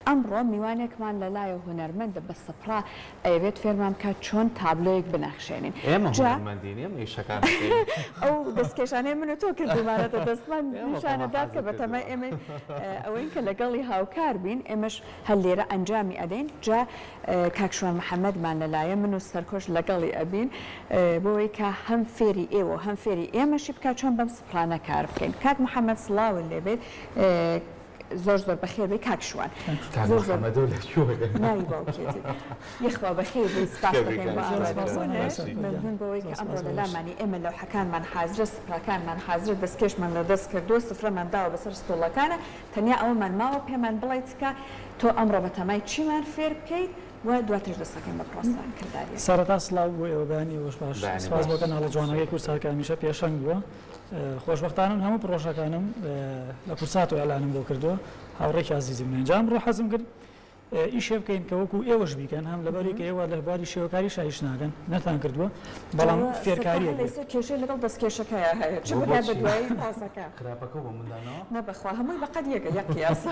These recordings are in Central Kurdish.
ئەمڕۆ میوانێکمان لەلایە هونەرمەندە بە سەپرا ئەوێت فێرمان بکات چۆن تابلۆیەک بنەخشێنین. ئەو دەستکێشانەی من و تۆ کردومانەتە دەستمان نیشانەدات کە بەتەمای ئێمە ئەوەی کە لەگەڵی هاوکار بین ئێمەش هەل لێرە ئەنجامی ئەدەین جا کاکشوان محەممەدمان لەلایە من و سەرکۆش لەگەڵی ئەبین بۆی کە هەم فێری ئێوە هەم فێری ئێمەشی بکات چۆن بەم سپرانە کار بکەین. کاک محەممەد سڵاوە لێبێت زۆر زۆر بەخێر بێ کاکشوان ناوی باوکێتی یخوا بەخێر بێ سپاس بەخێر مەمنون بەوەی کە ئەمڕۆ لەلامانی ئێمە لەوحەکانمان حازرە سپراکانمان حازرە دەستکێشمان لەدەست کردووە سفرەمان داوە بەسەر ستۆڵەکانە تەنیا ئەوەمان ماوە پێمان بڵێیت کە تۆ ئەمڕۆ بەتەمای چیمان فێر بکەیت و دواتر دەستەکەین بە پرۆسان کردداری. سەرەتا سڵاو بۆ ئێوەبانی وەش باش سپاس بۆ کەناڵە جوانەکەی کورساکە هەمیشە پێشەنگ بووە. خۆشبەختانم هەموو پرۆژەکانم لە کورسات و ئەلانم بۆ کردووە هاوڕێکی عزیزم نێنجام ڕۆ حەزم کرد ئیشێ بکەین کە وەکو ئێوەش بیکەن هەم لەبەری کە ئێوە لە باری شێوەکاری شایش ناگەن نەتان کردووە بەڵام فێرکاریە کێشەی لەگەڵ دەستکێشەکەیە هەیە چ بکات بە دوایی تاسەکە خراپەکە بۆ مندانەوە نەبەخوا هەمووی بەقەد یەکە یەک قیاسە.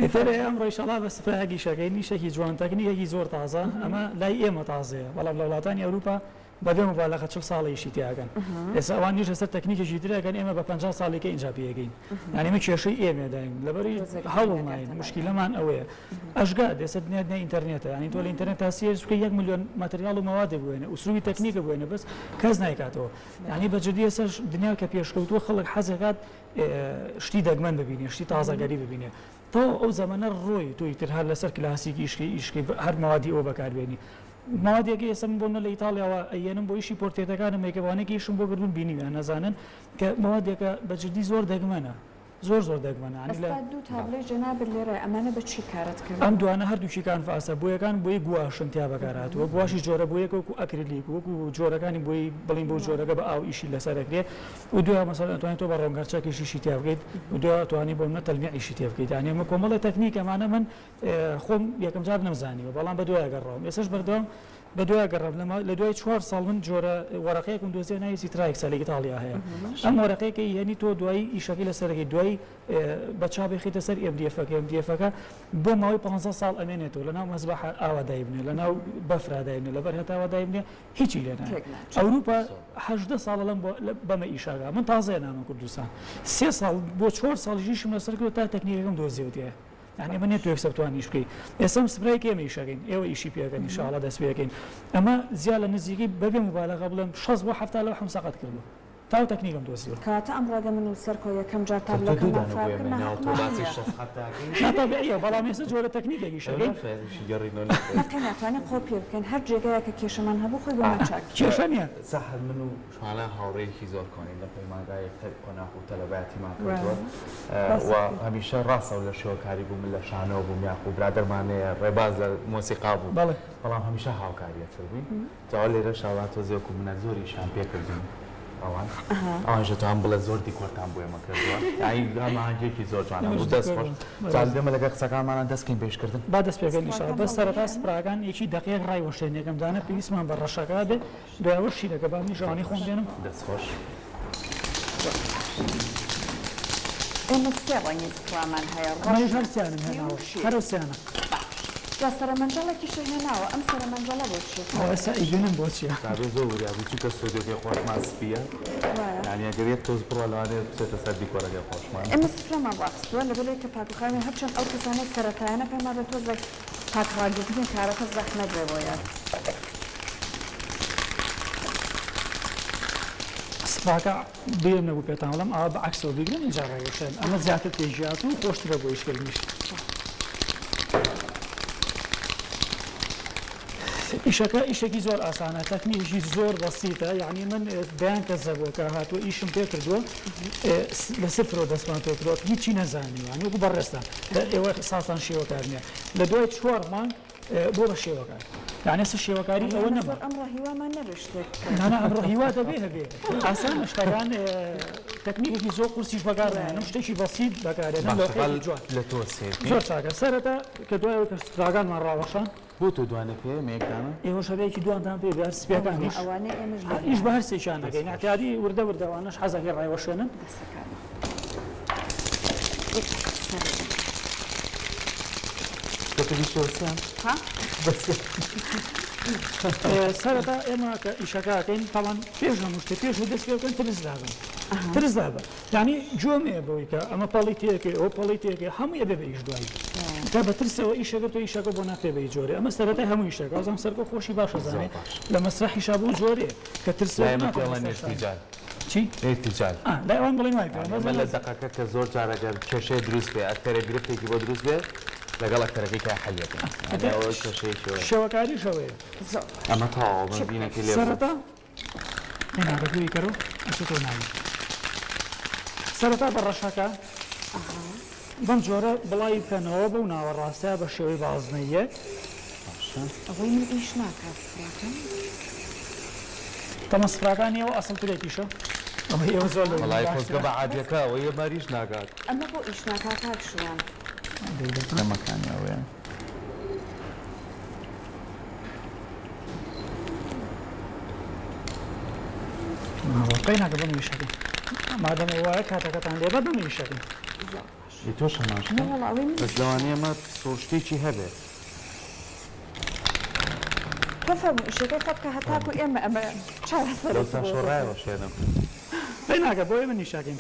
ئەیترێ ئەمڕۆ ئینشاڵڵا بە سفرەیەکی شەکەی نیشێکی جوان تەکنیکێکی زۆر تازە ئەمە لای ئێمە تازەیە بەڵام لە وڵاتانی ئەوروپا بەبێ مبالغە 40 ساڵیشی تیاگەن ئێستا ئەوان نیش لەسەر تەکنیکێکی ترەکەن ئێمە بە 50 ساڵێکە ئینجا پێگەین یعنی ئێمە کێشەی ئێمە دایم لەبەری هەوڵ ناین مشکلەمان ئەوەیە ئەشگا دەسەر دنیا ئینتەرنێتە ینی تۆ لە ئینتەرنێت تا سێرس بکەی 1 ملیۆن ماتریال و مەوادێ بوێنە ئوسلوبی تەکنیکە بوێنە بەس کەس نایکاتەوە یعنی بەجددی ئێستا دنیا کە پێشکەوتووە خەڵک حەزەکات شتی دەگمەن ببینێ شتی تازەگەری ببینێ تۆ ئەو زەمانە ڕۆی توی تر هەر لەسەر کلاسیکی ئیشکی هەر مەوادی ئەوە بەکاربێنی ماوەدێکی ئێسم بۆ لە ئیتالیاوە ئەێنم بۆ ئیشی پۆرتێتەکانم میکەوانێکیشم بۆ گردون بینیویان نەزانن کە ماوەدێکە بەجددی زۆر دەگمەنە زۆر دەگمەنە دوو تابلۆی جەنابەت لێرە ئەمانە بە چی کارت کرد ئەم دوانە هەردووکی کانفاسە بۆیەکان بۆی گواشن تیا بەکارهاتوە گواشی جۆرە بۆیەک وەکو ئەکریلیک وەکو جۆرەکانی بۆی بڵین بۆ جۆرەکە بە ئاو ئیشی لەسەرەکرێت و دوای مەسەڵەن توانێت تۆ بە ڕۆنگەرچەکیشی تیا بکەیت و دوای توانی بۆ منە تەلمیعیشی تێ بکەیت یعنی ئەمە کۆمەڵی تەکنیک ئەمانە من خۆم یەکەم جار نەمزانیوە بەڵام بە دوای گەڕاوم ئێسش بەردەوام بە دوای گەڕم لە دوای 4 ساڵ من جۆرە وەرەقەیەکم دۆزیە ناوی سیترایکسە لە ئیتالیا هەیە ئەم وەرەقەیەکە یعنی تۆ دوایی ئیشەکەی لەسەرەکەی دوای بە چاپێخیتە سەر MDF-ەکە بۆ ماوەی 15 ساڵ ئەمێنێتەوە لەناو مەزبەح ئاوادای بنێ لەناو بەفرادای بنێ لەبەر هەتا ئاوادای بنێ هیچی لێ نایە ئەوروپا 18 ساڵ لەم بەمە ئیشاگا من تازەیە نامە کوردستان 3 ساڵ بۆ 4 ساڵیشم لەسەر کرد تا تەکنیکەکەم دۆزیوتەیە يعني من يتوقف سبتوان يشكي اسم سبراي كيم يشكين ايوه يشي بيكن ان شاء الله داس بيكن اما زياله نزيكي ببي مبالغه بلا شخص بو حفته لو حمسقت كله تاو تكنيكم دوسيو كاتا امر من السركو يا كم جار تابلو كما فاكرنا ما طبيعيه بلا مسج ولا تكنيك يشكين لكن ثاني كوبي كان هر جيجا كيش من هبو خو بمشاك كيشانيا صح منو شوانا هاوريكي زور كوني لما ما جاي انا وطلباتي ما كنت وهميشه راسه ولا شو كاري بو من شانو بو ياخو برادر ماني رباز الموسيقى بو بله والله هميشه هاو كاري تربي تعالي رشاوات وزيكم من زوري شامبيون كردين ئەوان ژەتوان بڵێ زۆر دیکۆرتان بۆ ئێمە کردووە یعنی هەماهەنگێکی زۆر جوانە بوو دەست خۆش جا دێمە لەگەڵ قسەکانمانە دەستکەین پێشکردن با دەست پێکەین ئینشاڵڵا بەس سەرەتا سپراکان یەکی دەقیق ڕایوەشتێن یەکەم دانە پێویستمان بە ڕەشەکە بێ دوایەوە شیرەکە با منیش ڕانی خۆم بێنم دەست خۆش ئێمە سێ ڕەنگی سپرامان هەیە ڕەنگیش هەر سیانم هێناوە هەرو سیانە جا سەرمەنجەڵێکیش هێناوە ئەم سەرمەنجەڵە بۆ چی ئێستا ئیگەنم بۆ چییە کابێ زۆر وریابوو چونکە سۆدێکی خۆشمان سپیە یعنی ئەگەرێت تۆز بڕۆ لەوانێت بچێتە سەر دیکۆرەکەی خۆشمان ئێمە سفرەمان ڕاستووە لەبەرێک کە پاکوخاوی هەرچەند ئەو کەسانەی سەرەتایانە پێمان بە تۆزێک پاکڕاگرتنی کارەکە زەحمەت بێ بۆیان سپاکە بێم نەبوو پێتان وەڵام ئەوە بەعەکسەوە بیگرن اینجا ڕایوەشێن ئەمە زیاتر پێشیات و خۆشترە بۆ ئیشکردنیش ئیشەکە ئیشێکی زۆر ئاسانە تەکنیکی زۆر بەسیتە یعنی من بەیان کەس زەبووە کە هاتووە ئیشم پێ کردووە لە سفرەوە دەستمان تۆ کردووە هیچی نەزانی یعنی وەکو بەڕێستان ئێوە ساسان شێوەکار نییە لە دوای 4 مانگ بۆ بە شێوەکار یعنی ئێستا شێوەکاری ئەوە نەبوو ئەمڕۆ هیوامان نەڕشتێک نانە ئەمڕۆ هیوا دەبێ هەبێ ئاسان شتەکان تەکنیکێکی زۆر قورسیش بەکارهێنم شتێکی بەسیت بەکارهێنم لە تۆ زۆر چاکە سەرەتا کە دوایەوە کە سپراکانمان ڕاوەشان بۆ تۆ دوانە پێ مەیەکدانە ئێوە شەبەیەکی دوانتان پێ بێ سپیەکانیش ئەوانەی ئێمەش ئیش بە هەر سێکیان نەکەین احتیاطی وردە وردەوانەش حەزەکەی ڕایوەشێنن دەتویستیان ها سەرەتا ئێمە کە ئیشەکەکەین تاوان پێش هەموو شتێ پێش و دەست پێ بکەن ترس دابن ترس دابە یعنی جۆمێ بەوەی کە ئەمە پەڵی تێکێ ئەو پەڵی تێکێ هەموو ئێ بێ ئیش دوایی تا بە ترسەوە ئیشەکە تۆ ئیشەکە بۆ ناپێ بەی جۆرێ ئەمە سەرەتای هەموو ئیشەکە ئازام سەرکە خۆشی باشە زانێت لە مەسرەحی شابوو جۆرێ کە ترسە چی؟ ارتجال دایوان بڵێن وای من لە دقەکە کە زۆر جارەگەر کێشەی دروست بێ ئەکتەرە گرفتێکی بۆ دروست بێ لەگەڵ ئەکتەرەکەی کە حەلیەکە کێشەیەکی شێوەکاری شەوەیە ئەمە تەواو من بینەکەی لێ سەرەتا هێناگەگوی کەرەوە ئەچێتۆ ناوی سەرەتا بە ڕەشەکە بەم جۆرە بڵای بکەنەوە بەو ناوەڕاستە بە شێوەی بازنەیەک ئەوەی من ئیش ناکات فراکەم تەمە سفراکانیەوە ئەسڵترێکیشە ئەمە ئێوە زۆر وڵای خۆزگە بە عادیەکە ئەوە یەماریش ناگات ئەمە بۆ ئیش ناکات کاک شوان لەمەکانی ئەوەیە قەی ناکە بەنویشەکە مادەمە وایە کاتەکەتان لێ بە بنویشەکە تۆ شەماشتە وەڵا ئەوەی من بەس لەوانەیە ئەمە سۆشتێکی هەبێت تۆ فەرموو ئیشەکەی فەت کە هەتاکو ئێمە ئەمە چارەسەر دەستا شۆڕایەوە شێنم قەی ناکە بۆ ئێمە نیشاکەین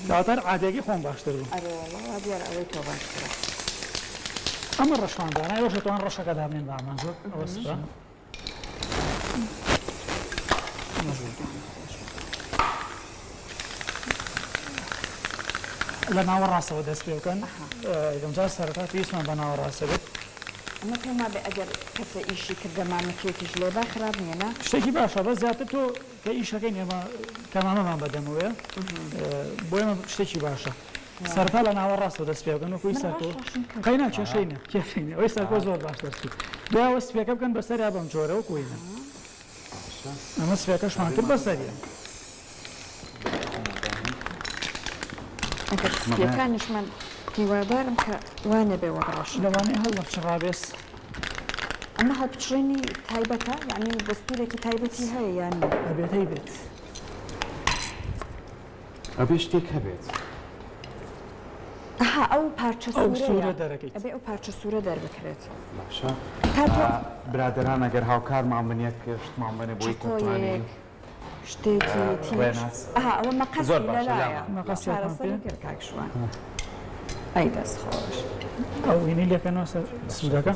کاتەر عادێکی خۆم باشتر بوو ئەرێ وەڵا دیارە ئەوەی تۆ باشترە ئەمە ڕەشماندانە ئەوەش توان ڕەشەکە دابنێن بامان زۆر ئەوە سپا لە ناوەڕاستەوە دەست پێ بکەن گەمجار سەرەتا پێویستمان بە ناوەڕاستە بێت ئەمە پێما بێ ئەگەر کەسە ئیشی کردەمانەکێکیش لێ با خراپ نییە نا شتێکی باشە بە زیاتر تۆ کە ئیشەکەی نێمە کەمامەمان بەدەمەوەیە بۆ ئێمە شتێکی باشە سەرتا لە ناوەڕاستەوە دەست پێ بکەن وەکوی سەرکۆ قەینا کێشەینە کێشەینە ئەوەی سەرکۆ زۆر باش دەستی دوایەوە سپێکە بکەن بەسەریا بەم جۆرە وەکوینە ئەمە سپێکەشمان کرد بەسەریە ئەگەر سپیەکانیشمان هیوادارم کە وانە بێ وەڕاش لەوانەیە هەڵ بەچڕابێس ئەمە هەڵبچڕێنی تایبەتە یعنی دەستورێکی تایبەتی هەیە یان ئەبێتەی بێت ئەبێ شتێک هەبێت ئەها ئەو پارچە سوورە دەرەکەیت ئەبێ ئەو پارچە سوورە دەربکرێت باشە تا برادران ئەگەر هاوکارمان بنێت کە شتمان بنێ بۆی کۆتوانین شتێکی ئەها ئەوە مەقەسی زۆر باشە، لەلایە مەقەسیاتمان چارەسەری کرد کاک شوان ئەی دەست خۆش ئەو وینی لێکەنەوە سەر سوودەکە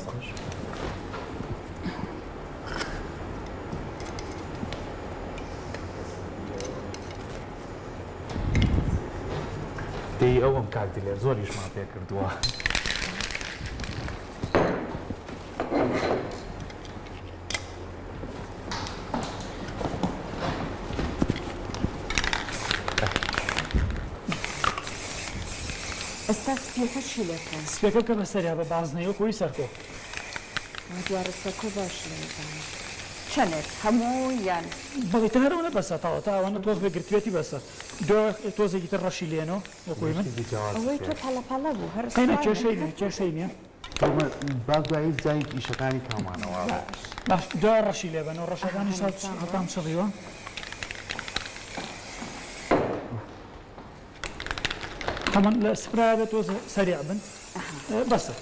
دەی ئەوم کاک دلێر زۆریشمان پێ کردووە ئێستا سپیەکە چی لەکەن سپێکە بکە بەسەریا بە بازنەیە خۆی سەرکۆ دیارە سەرکۆ باش لێزانێت چەندێک هەموو یان بەڵی تەنەرەوە بەسە تاوە تا ئەوانە تۆز بێگرتوێتی بەسەر دو تۆزێکی تر ڕەشی لێنەوە وەکوی من ئەوەی تۆ پەڵەپەڵە بوو هەر قەینا کێشەی نیە کێشەی نییە با دوایی جای ئیشەکانی کامانەوە باش دو ڕەشی لێبەنەوە ڕەشەکانی هەتام چڕیوە هەمان لە سپرا بێت تۆز سەریع بن بەسە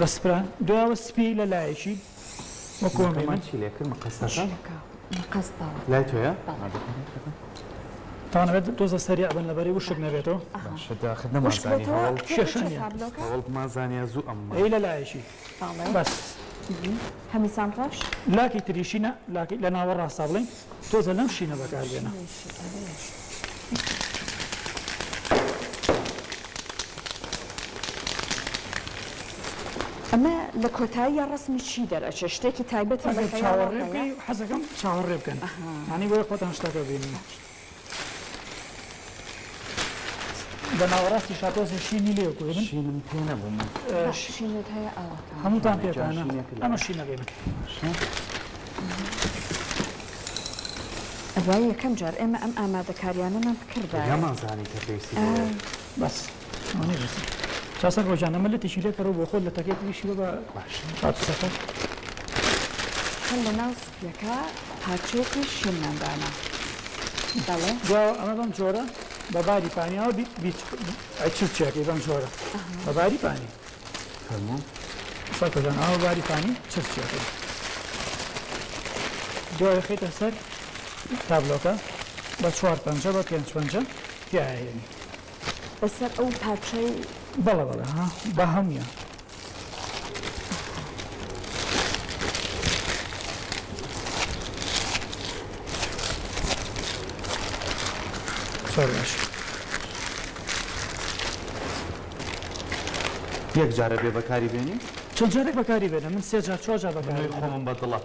بە سپرا دوایەوە سپی لە لایەکی وەکۆمی من چی لێکرد مەقەستەکە مەقەستەوە لای تۆیە تاوانەبێت تۆزە سەریع بن لەبەری وشک نەبێتەوە باشە داخل نەمازانی هەوڵ کێشەنیە هەوڵ مازانیا زوو ئەمە ئەی لە لایەکی بەس هەمیسان ڕەش لاکی تریشینە لاکی لە ناوە ڕاستە بڵین تۆزە لەم شینە بەکاربێنە ئەمە لە کۆتایی ڕسمی چی دەرەچێ شتێکی تایبەتی بە چاوەڕێ بکەی حەزەکەم چاوەڕێ بکەن هەنی بۆیە خۆتان شتەکە بینن لە ناوەڕاستی شاتۆزی شینی لێ کوێبن شینم پێ نەبووم شینت هەیە ئەوەکە هەمووتان پێکانە ئەمە شینە بێن ئەوای یەکەم جار ئێمە ئەم ئامادەکاریانەمان بکردا هەمانزانی کە پێویستی بەس چاسەر ڕۆژانە ئەمە لە تێکی لێکەڕەوە بۆ خۆت لە تەکێت ویشی بە شاتسەکە هەر لە ناو سپیەکە پارچەیەکی شینماندانە دەڵێ دواوە ئەمە بەم جۆرە بە باری پانیاوە چچێکی بەم جۆرە بە باری پانی فەرموو سەرکەوتان ئاو باریتانی چرچێتن دوای خێتە سەر تابلۆکە بە 4 پەنجە بە 5 پەنجە پیاهێنی بەسەر ئەو پارچەی بەڵە بەڵێ ها بە هەمویە زۆر باش یەک جارە بێ بەکاری بێنی چەند جارێک بەکاری بێنە من 3 جار 4 جار بەکاری بەنوێی خۆمم بەدڵە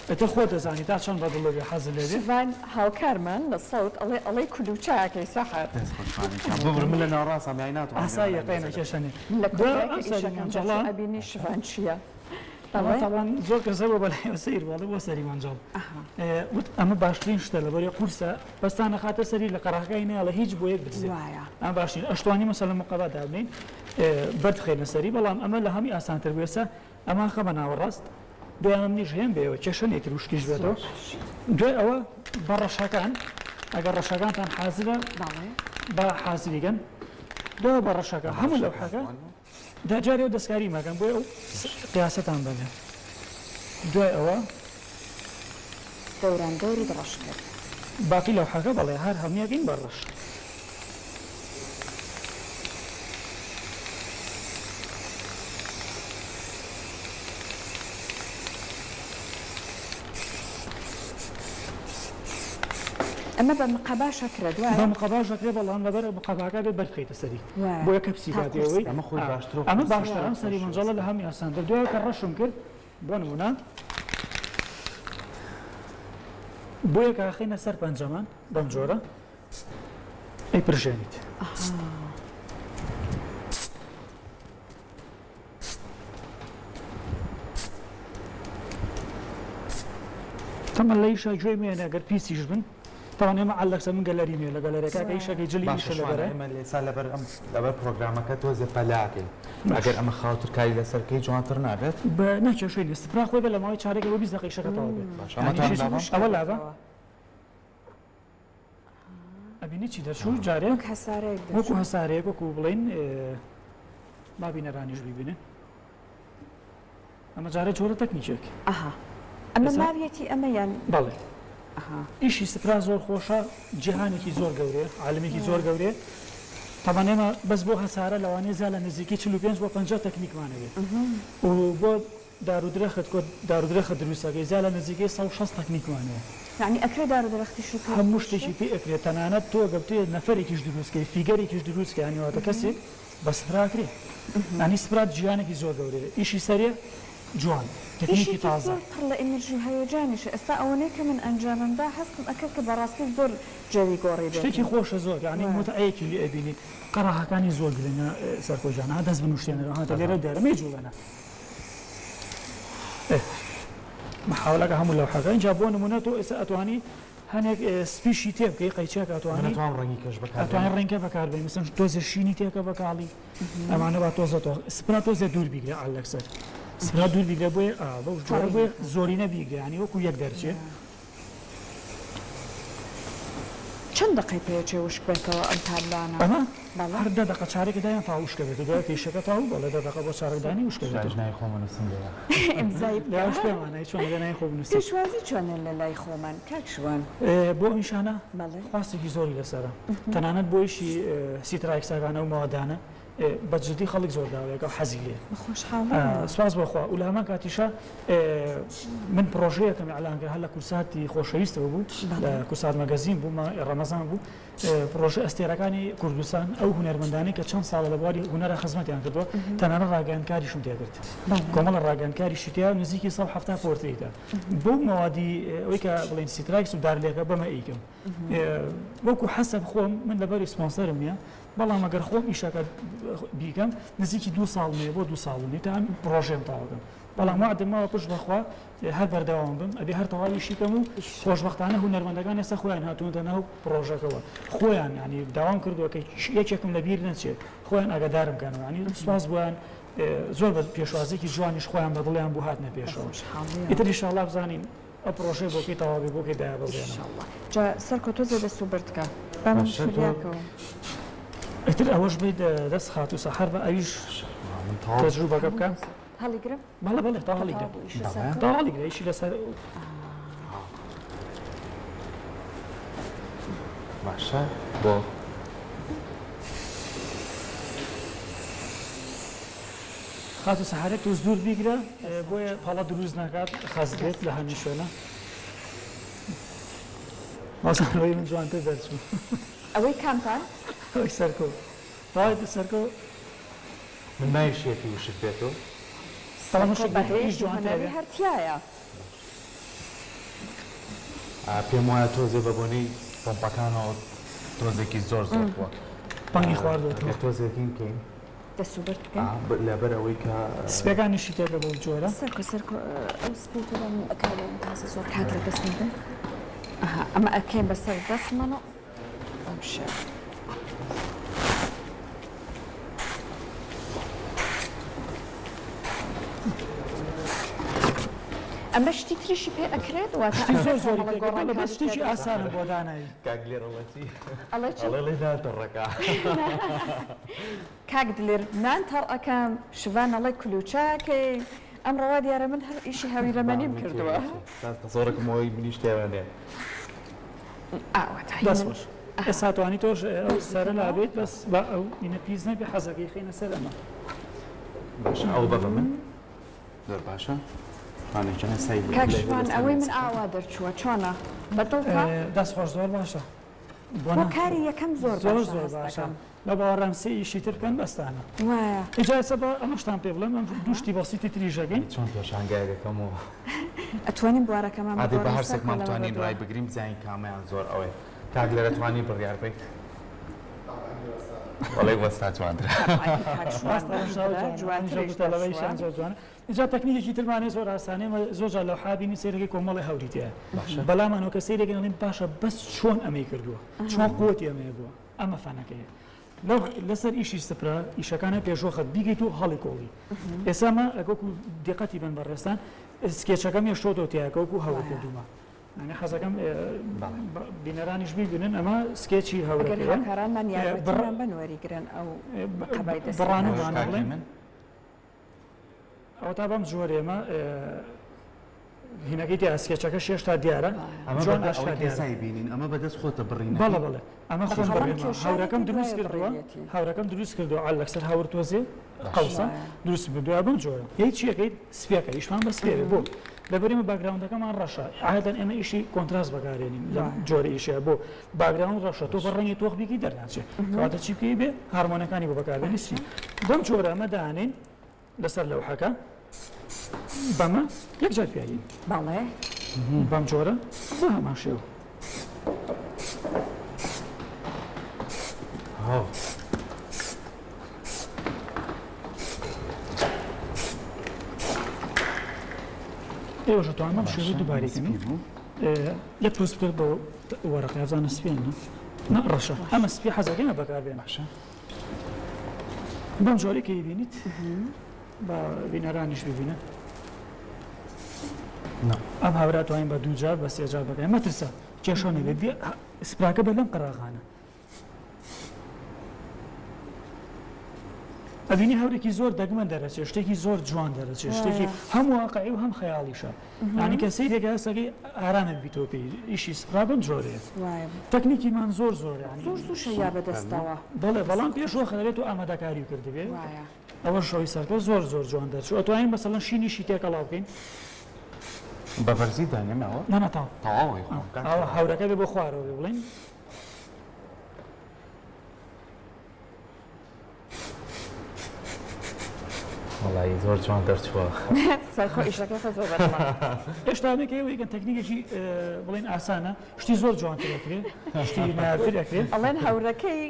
ئەتە خۆ دەزانی تا چەند بەدڵ بێ حەز لێ بێ شڤان هاوکارمان لە سەوت ئەڵێ کولوچاکەی سەحەت ببر من لە ناوڕاستم یای ناتوانم ئاسا یەقینە کێشەنی لە ئەم سەری مانجەڵە ئەبینی شڤان چییە؟ طبعا زۆر کەسە بۆ بەلای سیر وڵی بۆ سەری مانجەڵ وت ئەمە باشترین شتە لەبەری قورسە بەستانە خاتە سەری لە قەراغەکەی نێڵە هیچ بۆ یەک بزێ ئەم باشترین ئەشتوانی مەسەلە مقەبا دابنین بەرد خێنە سەری بەڵام ئەمە لە هەمی ئاسانتر بێسە ئەمان خەمە ناوەڕاست دوایان نیش هێن بێەوە کێشەنێتی روشکیش بێتەوە دوای ئەوە بە ڕەشەکان ئەگەر ڕەشەکانتان حازرە بە حازریگەن دوای بە ڕەشەکە هەموو لەو حەکە داجارێ و دەستکاری مەکەن بۆ ئەو قیاسەتان بەنێ دوای ئەوە دەورانگەوری بڕەش کرد باقی لەو حەکە بەڵێ هەر هەمویەکەین بە ڕەش ئەمە بە مقەبا شەکرە دوای بە مقەبا شەکرێ بەڵام لەبەر مقەباکە بێت بەرخێتە سەری بۆ یەکە پسیکاتەوەی ئەمە خۆی باشتر ئەمە باشتر ئەم سەری مەنجەڵە لە هەمی ئاسانتر دوای کە ڕەشم کرد بۆ نمونە بۆ یەکە خینە سەر پەنجەمان بەم جۆرە ئەی پرژێنیت تەمە لە ئیشە گوێ مێنە ئەگەر پیسیش بن تاوان ئێمە عەلەکسە من گەلەری مێ لە گەلەرەکە ئیشەکەی جلی ئیشە لەبەرە ئەمە لێسا لەبەر پرۆگرامەکە تۆزێ پەلاکەی ئەگەر ئەمە خاوتر کاری لەسەرکەی جوانتر نابێت بە ناکێشەی لە سپرا خۆی بە لە ماوەی چارێکە بۆ 20 دقیقە ئیشەکە تەواو بێت ئەوە لابە ئەبینی چی دەرچوو جارێک وەکو هەسارەیەک وەکو بڵین بابینەرانیش بیبینن ئەمە جارێک جۆرە تەکنیکێک ئەمە ماویەتی ئەمە یان بەڵێ ئیشی سپرا زۆر خۆشە جیهانێکی زۆر گەورەیە عالمێکی زۆر گەورەیە تەمان ئێمە بەس بۆ هەسارە لەوانەیە زیاد لە نزیکی 45 بۆ 50 تەکنیکمانەوێت و بۆ دارودرەخت دروستەکەی زیاد لە نزیکی 160 تەکنیکمانەوە یعنی ئەکرێ دارودرەختی شو هەموو شتێکی پێ ئەکرێت تەنانەت تۆ گەوتێت نەفەرێکیش دروستکەی فیگەرێکیش دروستکە ینیواتە کەسێک بە سپراکرێ ینی سپرات جیهانێکی زۆر گەورەیە ئیشی سەرێ جوان تکنیکی تازە پڕ لە ئینرژی هەیەجانیشە ئێستا ئەوەنەیە کە من ئەنجاممدا هەستم ئەکرد کە بەڕاستی زۆر جێوی گۆڕی بێت شتێکی خۆشە زۆر ینی متعەیەکی لێ ئەبینی قەراغەکانی زۆر گرنگە سەرکۆژان ها دەست بنوشتێنەوە هاتە لێرە دەرەمەی جوڵەنە محاولەکە هەموو لەو حەکە اینجا بۆ نمونە تۆ ئێستا ئەتوانی هەنێک سپیشی تێ بکەی قەیچێک ئەتوانی ڕێنکە بەکاربێن مثلا تۆزە شینی تێکە بەکاڵی ئەمانە با تۆزە سپرا تۆزە دوور بیگرێ ئالەکسەر سپرا دوور بیگرێ بۆیە بەو جۆرە بۆیە زۆری نەبیگرێ ینی وەکو یەک دەرچێ چەند دقی پێچێ وشک بێتەوە ئەم تابلانە ئەمە هەر 10 دقیقە چارێکە دایان تا وشکە بێت دوای پێشەکە تاو بەڵێ 10 دقیقە بۆ چارەکدانی وشکە بێت ژنای خۆمە نووسم لێرە ئیمزای لاش پێمانە چۆن لەنای خۆ بنووسی پێشوازی چۆنە لە لای خۆمان کاک شوان بۆ ئیشانە بەڵێ خواستێکی زۆری لەسەرە تەنانەت بۆ ئیشی سیترایکساکانە و ماوەدانە بەجددی خەڵک زۆر داوایەکە حەزی لێ خۆشحاڵە سواز بۆخوا و لە هەمان کاتیشە من پرۆژەیەکەم ئەعلان کرد هەر لە کورساتی خۆشەویستەوە بوو لە کورسات مەگەزین بوو ڕەمەزان بوو پرۆژە ئەستێرەکانی کوردستان ئەو هونەرمەندانی کە چەند ساڵە لە بواری هونەرە خزمەتیان کردووە تەنانە ڕاگەیاندکاریشم تێکرد کۆمەڵە ڕاگەیاندکاری شتیا نزیکی 170 پۆرتریتە بۆ مەوادی ئەوەی کە بڵێن سیترایکس و دارلێکە بەمە ئیکەم وەکو حەسەب خۆم من لەبەری سپۆنسەرم نییە بەڵام ئەگەر خۆم ئیشەکە بیکەم نزیکی 2 ساڵ نوێ بۆ 2 ساڵ نوێ تا ئەم پرۆژێم تاوەکەم بەڵام وعدمەوە پشت بەخوا هەر بەردەوام بم ئەبێ هەر تەواوی شیکەم و خۆشبەختانە هونەرمەندەکان ئێستا خۆیان هاتوونەتە ناو پرۆژەکەەوە خۆیان ینی داوام کردووە کە یەکێکم لەبیر نەچێت خۆیان ئەگەدارم کەنەوە ینی سوپاس بۆیان زۆر بە پێشوازێکی جوانیش خۆیان بە دڵیان بوو هاتنە پێشەوە ئیتر ئینشاءڵڵا بزانین ئەو پرۆژەی بۆکەی تەواوی بۆکەی دایە بەزێنەوە جا سەرکە تۆزە دەست و بردکە با من فریاکەوە ئیتر ئەوەش بێت دەست خات و سەحەر بە ئەویش من تەواو تەجروبەکە بکەم هەڵیگرم بەڵێ بەڵێ تا هەڵیگرە تا هەڵیگرە ئیشی لەسەر باشە بۆ خاتە سەحارێک توز دوور بیگرە بۆیە پاڵە دروست ناکات خەز بێت لە هەمی شوێنە مازانەوەی من جوانتر دەرچوو ئەوەی کامتان ئەوەی سەرکۆ ڕایەتە سەرکۆ من نایشێتی وشت بێتەوە سەڵامەشێک بێتەوە ئیش هەنەری جوانترە هەرتیایە پێم وایە تۆزێ بە بۆنەی پۆمپەکانەوە تۆزێکی زۆر زۆر بووە پەنگی خواردەوە تۆزێکین کەین دەسوبەر بکەین لەبەر ئەوەی کە سپێکانیشی تێکە بەو جۆرە سەرکۆ ئەو سپیتەوە ئەکارێن تاسە زۆر کات لە دەست ندەن ئەمە ئەکەین بەسەر دەستمەنە ئەم شێ ئەمە شتی تریشی پێ ئەکرێت شتی زۆر زۆری پێکەوە بەس شتێکی ئاسانە بۆ دانایی کاگلێڕەڵەتی ئەڵێ چی ئەڵێ لێ داتەڕەکە کاک دلێر نان تەڵ ئەەکەم شوان ئەڵێ کلوچاکەی ئەم ڕەوا دیارە من هەر ئیشی هاویرەمەنیم کردووە زۆرەکەمەوەی منیش تێوێنێ دەست باش ئێستا توانی تۆش ئەو سەرە لابێت بەس بە ئەو ئینە پیس نەبێ حەزەکەی خینە سەر ئەمە باشە ئەو بە من زۆر باشە توانێکەنە سای کاکشوان ئەوەی من ئاوا دەرچووە چۆنە بەدڵکە دەست خۆش زۆر باشە بۆ کاری یەکەم زۆر زۆر زۆر باشە لە باوەڕام سێ ئیشی تر بکەن بەستانە وایە ئیجازە بە ئەمەشتان پێ بڵێم ئەم دوشتی بەسیتی تریژەکەین چۆن تۆشانگایەکەمەوە ئەتوانین بوارەکەمان ئادێ بە هەر سێکمان توانین ڕای بگرین بزانین کامیان زۆر ئەوەی کاک لێرە توانی بڕیار بێت وەڵێ وەستا جوانترە جوانترەوەیشان زۆر جوانە اینجا تەکنیکێکی ترمانێ زۆر ئاسانێ زۆر جار لەو حابینی سێرەکەی کۆمەڵی هەوری تەیە بەڵامانەوە کە سێرێکی نڵین باشە بەس چۆن ئەمەی کردووە چۆن قوتی ئەمەیە بووە ئەمە فانەکەیە لەو لەسەر ئیشی سپرا ئیشەکانە پێشۆخت بیگەیت و هەڵی کۆڵی ئێسامە ئەگەکو دیقەتی بن بەڕێستان سکێچەکەم یەشۆتۆ تیاکەوەکو هەوە کردووە يعني حەزەکەم بینەرانیش بیبینن ئەمە سکێچی هەورەکەیە کارانمان یارمەتیمان بنوەریگرن ئەو بڕان و بڵێن ئەو تا بەم جۆرە ئێمە هینەکەی تیا سکێچەکە شێش تا دیارە جوان ئاشکا دیارە بینین ئەمە بەدەست خۆتە بڕین بەڵێ بەڵێ ئەمە خۆم بڕێمە هەورەکەم دروست کردووە هەورەکەم دروست کردووە عەل لەسەر هەور تۆزێ قەوسە دروست کردووە بەم جۆرە هیچ چیەکەیت سپێکە ئیشمان بە سپێرە بۆ لەبەرێمە باگراوندەکەمان ڕەشە عادەن ئێمە ئیشی کۆنتراست بەکارێنین لە جۆرە ئیشەیە بۆ باگراوند ڕەشە تۆ بە ڕەنگی تۆخ بیکی دەرناچێت کەواتە چی بکەی بێ هارمۆنەکانی بۆ بەکاربێنی سی بەم جۆرە ئەمە دانین لەسەر لەوحەکە بەمە یەکجار پیاین باڵێ بەم جۆرە بە هەمان شێوە ئێوەش توانم ئەم شێوەی دووبارێکەکەمی یەک پرس بکرد بە وەرەقی ئەزانە سپێن نە ڕەشە ئەمە سپی حەزەکەمە بەکاربێن باشە بەم جۆرێکی بینیت بە بینەرانیش ببینە ئەم هاورا توانین بە دوو جار بە سێ جار بەکەین مەترسە کێشە نەبێت سپراکە بە لەم قەراغانە ئەبینی هەورێکی زۆر دەگمەن دەرەچێت شتێکی زۆر جوان دەرەچێت شتێکی هەم واقعی و هەم خەیاڵیشە یعنی کە سەیرێکە هەستەکەی ئارامە بیتۆ پێی ئیشی سپرا بەم جۆرەیە تەکنیکیمان زۆر زۆر زۆر زوو یا بەدەستەوە بەڵێ بەڵام پێشەوە خەرێت و ئامادەکاری کردبێ ئەوە شەوی سەرکە زۆر زۆر جوان دەرچێت ئەتوانین مەسەڵەن شینیشی تێکەڵاو بکەین بە بەرزی دانێمەوە نانەتاو تەواوی هەورەکە بێ بۆ خوارەوە بڵێن وڵی زۆر جوان دەرچووە هێشتا بێکەوەیکەن تەکنیکێکی بڵێن ئاسانە شتی زۆر جوانترەکرێ شتی ناردرەکرێت ئەڵێن هەورەکەی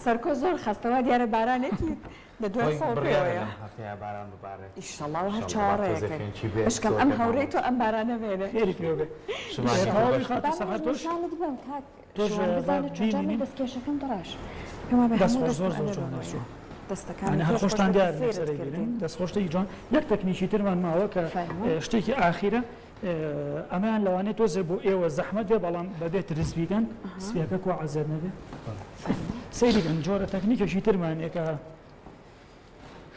سەرکۆ زۆر خستەوە دیارە بارانێتی لە دوای خۆپێوەیە باران ببارێت ئیشەڵڵاو هەر چاڕەیەکەن بشکەم ئەم هەورەی تۆ ئەم بارانە بێنێ خێری پێوە بێ دەستکێشەکەم دڕاش دەست زۆر زۆر جوان دەرچووە دەستەکانی هەر خۆشتان دیار سەرگیرن دەستخۆشتەی جوان یەک تەکنیکی ترمان ماوە کە شتێکی ئاخیرە ئەمەیان لەوانێت تۆزێ بۆ ئێوە زەحمەت بێ بەڵام بەبێت ریسبیکەن سپیەکە کو عەزەر نەبێ سەیریکەن جۆرە تەکنیکێکی ترمانێکە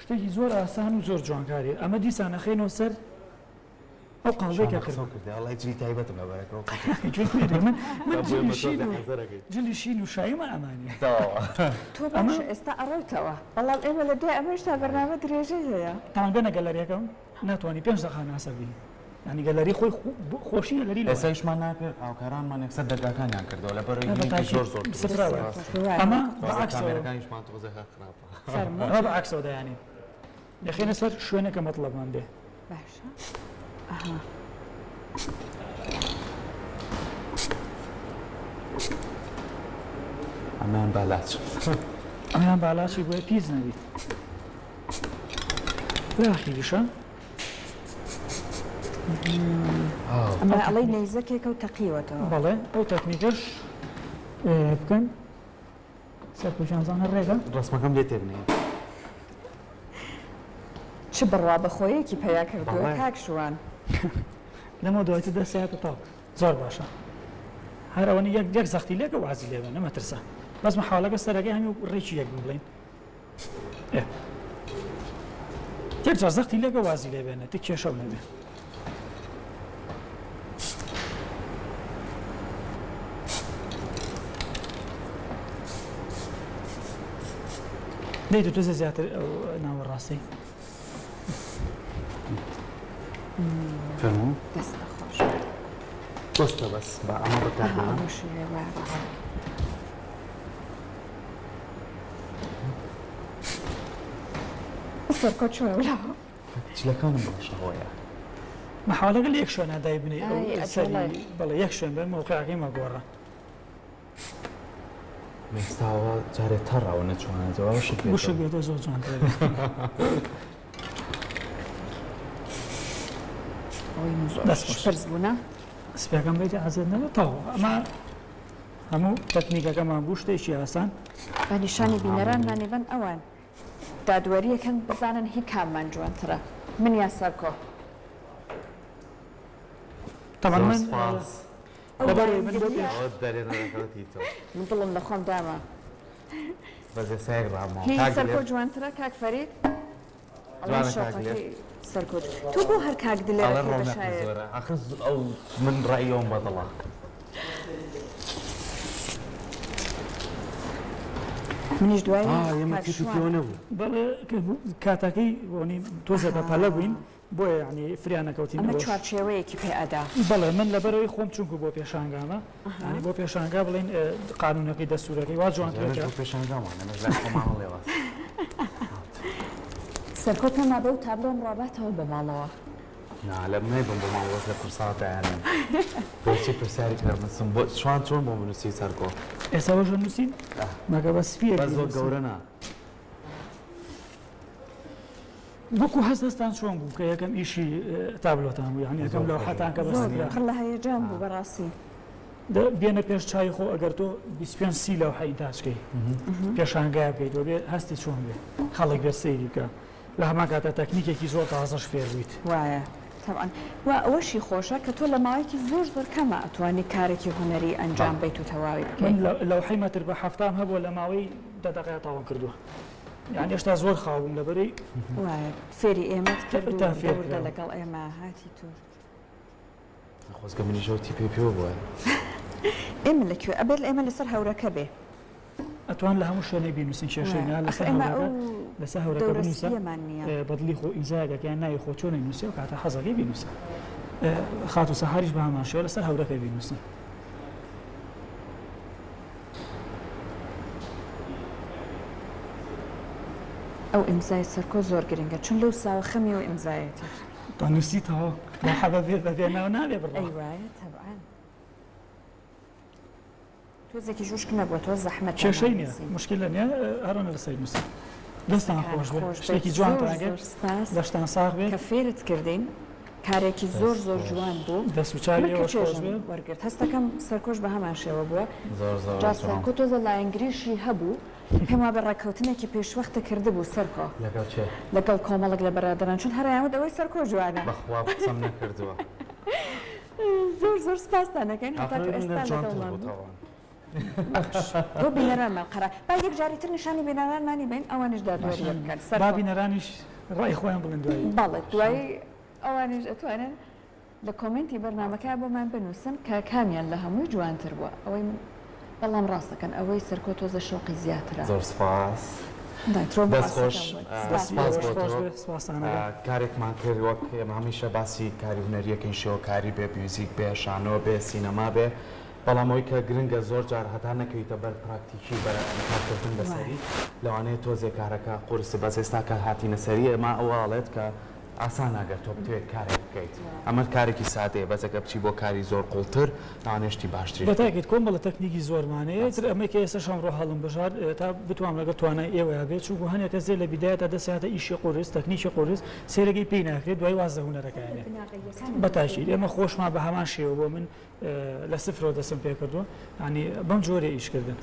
شتێکی زۆر ئاسان و زۆر جوانکاری ئەمە دیسانە خێنەوە سەر ئەو قاڵبێکە کرد الله يجري تايبتم يا بارك جلی شین و شایمە ئەمانە تۆ باش ئێستا ئەڕۆیتەوە بەڵام ئێمە لە دوای ئەمەشتا بەرنامە درێژەی هەیە تاوان بێنە گەلەریەکەم ناتوانانی 5 دقیقە ناسەبی ینی گەلەری خۆی خۆشی گەلەری ئێسایشمان ناکرد ئاوکارانمان یەکسەر دەرگاکانیان کردەوە لە بەرەوەی زۆر زۆر ئەمە بەعکسەوە کامێرەکانیشمان تۆزە خراپە ئەمە بەعکسەوە دەیانی دەخێنە سەر شوێنەکە مەطلەبمان بێ باشە ئەها ئەمان بالاچ ئەمیان باڵاشی بۆیە پیس نەبیت لاخیریشە ئەمە ئەڵەی نەیزەکێکە و تەقیوەتەوە بەڵێ ئەو تەکنیکەش بکەن سەرپۆشانزانە ڕێگە ڕسمەکەم لێ تێبنێ چ بڕوا بەخۆیەکی پەیا کردووە بەڵێ. کاک شوان لەمە دوایتە دەسایەتە تاو زۆر باشە هەر ئەوەنی یەک زەختی لێکە وازی لێبێ نەمەترسە بەس مەحاڵەکە سەرەکەی هەمی ڕێکی یەک بڵین یەک جار زەختی لێکە وازی لێبێنە تە کێشە نەبێ دەیت تۆزە زیاتر ناوەڕاستی فەرموو دەستە خۆش دۆستە بەس بە ئەمە بەکارهێنا باشی سەرکۆ چۆنە ولاوە چلەکانم باشەوەیە مەحاڵەکە لە یەک شوێنە دای بنێ ئەو ئای، سەری ئەتوڵای. بەڵێ یەک شوێن بێن مەوقعەکەی مەگۆڕە مێستاوە جارێت تەڕاوە نەچوانێتەوە بوشە بێتە زۆر جوانترە دەست خۆش. پرس بوونە سپیەکەم بیتی حەزێتنەوە تاوە ئەمە هەموو تەکنیکەکەمان بوو شتێکی ئاسان بە نیشانی بینەران مانێبەن ئەوان دادوەریەکەن بزانن هی کاممان جوانترە من یا سەرکۆ تەمان من دەرێنە من دڵم لە خۆم دامە بەزێ سایك ڕامەوە هی سەرکۆ جوانترە کاک فەرید جوانە کاک لێر. سەرکۆ تو بۆ هەر کاک ئەڵە دلێرەکەی ڕۆنەقی بەشایە زۆرە ئاخر ئەو من ڕایەوەم بەدڵە منیش دوای ئێمە کاک تیپ شوان. پیۆ نەبوو بەڵێ کاتەکەی بۆنی تۆزە بە پەلە بووین بۆیە ینی فریانەکەوتین ئەمە چوارچێوەیەکی پێ ئەدا بەڵێ من لەبەرەوەی خۆم چونکو بۆ پێشانگامە ینی بۆ پێشانگا بڵین قانونەکەی دەستورەکەی وا جوانترەکە پێشانگامان ئەمەش لای خۆمان هەڵێوە سەرکۆ پێم نابێ و تابلۆم ڕاباتەوە بە ماڵەوە نا لە نایبم بۆ ماوەز لە پرساتیانم بۆچی پرسیاری کەرمەسم بۆ شوان چۆن بۆ بنووسی سەرکۆ ئێستا بەژە نووسین مەگە بە سپیە بە زۆر گەورە نا وەکو هەست دەستان چۆن بوو کە یەکەم ئیشی تابلۆتان بوو یعنی یەکەم لەو حتان کە زۆر بەسترا پڕ لە هەیەجان بوو بەڕاستی بێنە پێش چای خۆ ئەگەر تۆ 25 سی لەو حەی تاچکەی پێشانگای بکەیتەوە بێ هەستی چۆن بێ خەڵک بێ سەیری بکە لە هەمان کاتە تەکنیکێکی زۆر تازەش فێر بوویت وایە طبعا و ئەوەشی خۆشە کە تۆ لە ماوەیەکی زۆر زۆر کەمە ئەتوانی کارێکی هوەری ئەنجام بیت و تەواوی من بکەیت لەو حیمەتر بە هەفتام هەبووە لە ماوەی دەدەقەیە تاوان کردووە یعنی هێشتا زۆر خاوم لەبەرەی وایە فێری ئێمەت کرد و تا فێر دەوردە کراوە. لەگەڵ ئێمە هاتی تۆ خۆزگە منیشەوە تیپێ پێوە بووە ئێمە لەکوێ ئەبێت ئێمە لەسەر هەورەکە بێ ئەتوان لە هەموو شوێنەی بینوسین کێشەیە لەسەر ئێمە هەورەکە ئەو لەسەر هەورەکە بنووسە دەورەسیەمان نییە بەدلی خۆ ئیمزایەکەیان ناوی خۆ چۆنی نووسێ و کاتە حەزەکەی بینوسە خات و سەهاریش بە هەمان شێوە لەسەر هەورەکە بینوسن ئەو ئیمزای سەرکۆ زۆر گرنگە چون لەو ساوە خەمی و ئیمزایەتی نووسیتەوە بە حەبە بێ ناو نابێ بڕ ئەی وایە طبعا تۆزێکی ژوشک نەبووە تۆ زەحمەت کێشەی نییە مشکل لە نییە هەرۆنە لەسەر نووسە دەستان خۆش بێ شتێکی جوانتانگەر دەشتان ساغ بێ کە فێرت کردین کارێکی زۆر زۆر جوان بوو دەست و چاوی ئێوەش خۆش بێ وەرگرت هەستەکەم سەرکۆش بە هەمان شێوە بووە زۆر زۆر جا جوان. سەرکۆ تۆزە لایەنگریشی هەبوو پێم وا بە ڕێککەوتنێکی پێشوەختە کرده بوو سەرکۆ لەگەڵ چێ لەگەڵ کۆمەڵک لە بەرادران چون هەرایەوە ئەوەی سەرکۆ جوانە بەخوا قسەم نەکردووە زۆر زۆر سپاسانەکەین هەتا ئافرین ئێستا جوانتر لەگەڵمان بوو تاوان بۆ بینەرانمان قەرار با یەک جاریتر نیشانی بینەرانمانی بین ئەوانش دادوەری بکەن بابی نەرانیش ڕای خۆیان بڵێن دوایی بەڵێ دوای ئەوانش ئەتوانن لە کۆمنتی بەرنامەکە بۆمان بنووسن کە کامیان لە هەمووی جوانتر بووە ئەوەی بەڵام ڕاستەکەن ئەوەی سەرکۆ تۆزە شۆقی زیاترە زۆر سپاس دەستخۆش کارێکمان کرد وەک ئێمە هەمیشە باسی کاری هونەریەکەی شۆکاری بێ میوزیک بێ شانۆ بێ سینەما بێ بەڵام ئەوەی کە گرنگە زۆر جار هەتا نەکەویتە بەر پراکتیکی بەرکردن بەسەری لەوانەیە تۆزێک کارەکە قورسی بەس ئێستا کە هاتینە سەری ئێمە ئەوواڵێت کە ئاسان ناگەر تۆ بتوێت کارێک بکەیت ئەمە کارێکی سادەیە بەسەکە بچی بۆ کاری زۆر قوڵتر نانێشتی باشتری بەتاکێت کۆم بەڵە تەکنیکی زۆرمانەیە تر ئەمە کە ئێستا شەم ڕۆ هەڵم بژار تا بتوانم لەگەڵ توانای ئێوەیە بێت چونکە هەنێکە زێ لە بیدایە تا دەساتە ئیشی قورس تەکنیکی قورس سێرەگەی پێی ناکرێت دوای وازە هونەرەکانێ بەتاشی ئێمە خۆشمان بە هەمان شێوە بۆ من لە سفرەوە دەسم پێ کردووە ینی بەم جۆرە ئیشکردن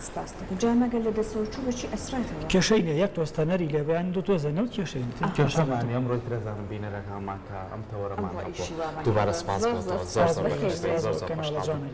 جامەگە لە دەسەوچوو بەچی ئەسراتەوە کێشەی نیە یەک تۆستەنەری لێ بەیان دو تۆزە نەوت کێشەی کێشەمانی ئەم ڕۆی ترەزانم بینەرەکانمان کە ئەم تەوەرەمان دووبارە سپاس بۆ زۆر